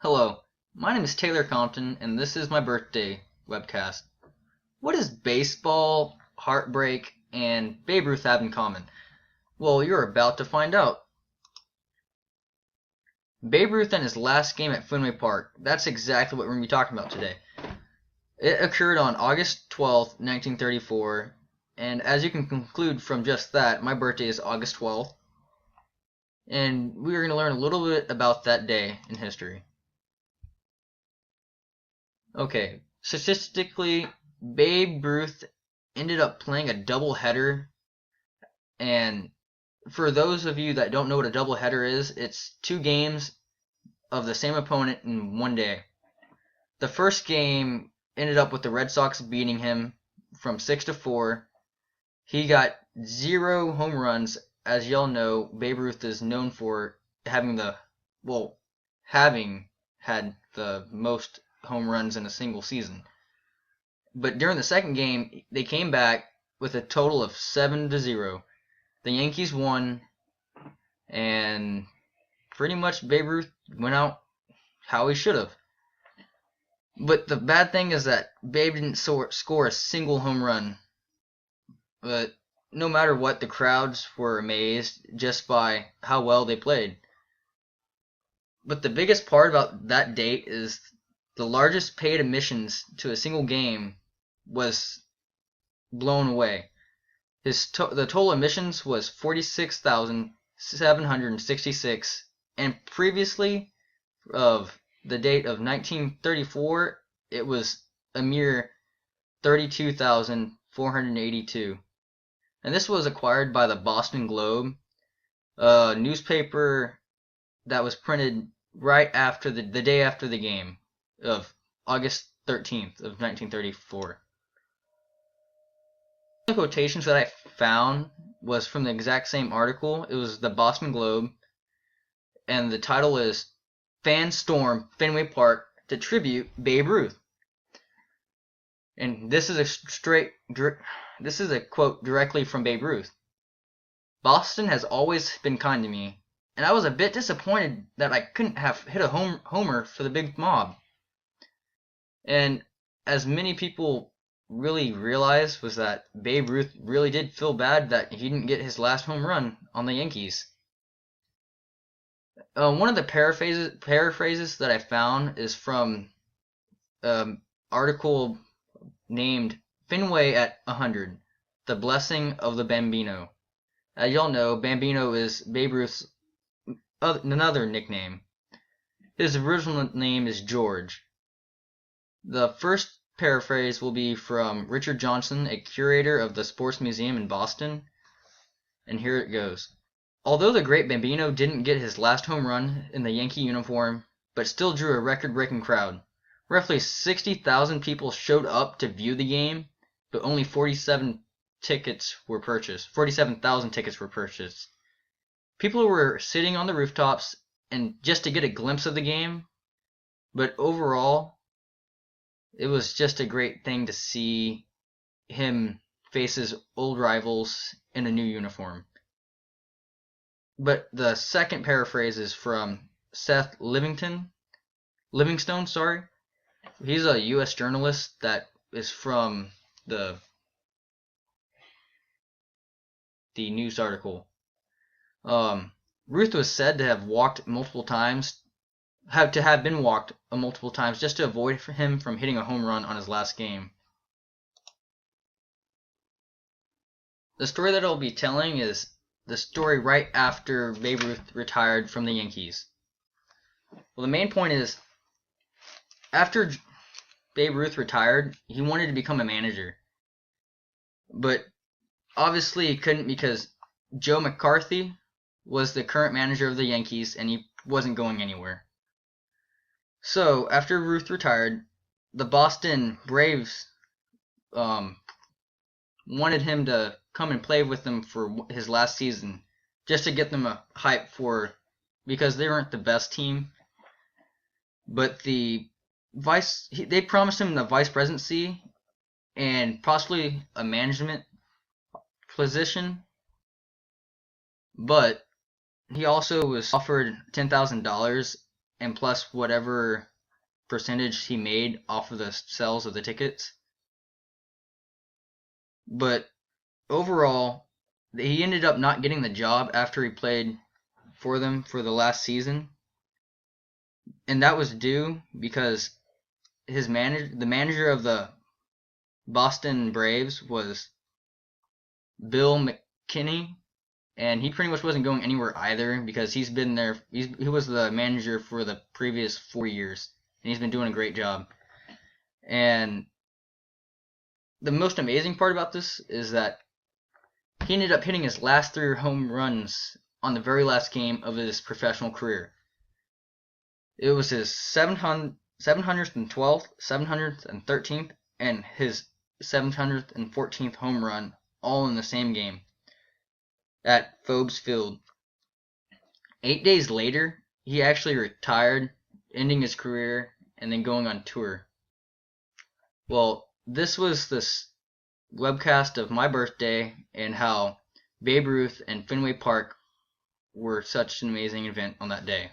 Hello, my name is Taylor Compton, and this is my birthday webcast. What does baseball, heartbreak, and Babe Ruth have in common? Well, you're about to find out. Babe Ruth and his last game at Fenway Park, that's exactly what we're going to be talking about today. It occurred on August 12th, 1934, and as you can conclude from just that, my birthday is August 12th, and we are going to learn a little bit about that day in history. Okay, statistically, Babe Ruth ended up playing a doubleheader, and for those of you that don't know what a doubleheader is, it's two games of the same opponent in one day. The first game ended up with the Red Sox beating him from 6-4. He got 0 home runs. As y'all know, Babe Ruth is known for having had the most home runs in a single season. But during the second game, they came back with a total of 7-0. The Yankees won, and pretty much Babe Ruth went out how he should have. But the bad thing is that Babe didn't score a single home run. But no matter what, the crowds were amazed just by how well they played. But the biggest part about that date is the largest paid admissions to a single game was blown away. The total admissions was 46,766, and previously of the date of 1934, it was a mere 32,482. And this was acquired by the Boston Globe, a newspaper that was printed right after the day after the game of August 13th of 1934. The quotations that I found was from the exact same article. It was the Boston Globe, and the title is "Fans Storm Fenway Park to Tribute Babe Ruth." And this is a quote directly from Babe Ruth. "Boston has always been kind to me, and I was a bit disappointed that I couldn't have hit a homer for the big mob." And as many people really realized was that Babe Ruth really did feel bad that he didn't get his last home run on the Yankees. One of the paraphrases that I found is from an article named "Fenway at 100, The Blessing of the Bambino." As y'all know, Bambino is Babe Ruth's another nickname. His original name is George. The first paraphrase will be from Richard Johnson, a curator of the Sports Museum in Boston, and here it goes. "Although the great Bambino didn't get his last home run in the Yankee uniform, but still drew a record-breaking crowd. Roughly 60,000 people showed up to view the game, but only 47,000 tickets were purchased. People were sitting on the rooftops and just to get a glimpse of the game, but overall, it was just a great thing to see him face his old rivals in a new uniform." But the second paraphrase is from Seth Livingstone. He's a U.S. journalist that is from the news article. Ruth was said to have walked multiple times just to avoid him from hitting a home run on his last game. The story that I'll be telling is the story right after Babe Ruth retired from the Yankees. Well, the main point is, after Babe Ruth retired, he wanted to become a manager. But obviously he couldn't because Joe McCarthy was the current manager of the Yankees and he wasn't going anywhere. So, after Ruth retired, the Boston Braves wanted him to come and play with them for his last season, just to get them a hype because they weren't the best team. But they promised him the vice presidency and possibly a management position, but he also was offered $10,000 and plus whatever percentage he made off of the sales of the tickets. But overall, he ended up not getting the job after he played for them for the last season. And that was due because the manager of the Boston Braves was Bill McKinney, and he pretty much wasn't going anywhere either because he's been there. He was the manager for the previous 4 years, and he's been doing a great job. And the most amazing part about this is that he ended up hitting his last 3 home runs on the very last game of his professional career. It was his 712th, 713th, and his 714th home run, all in the same game at Forbes Field. 8 days later, he actually retired, ending his career and then going on tour. Well, this was this webcast of my birthday and how Babe Ruth and Fenway Park were such an amazing event on that day.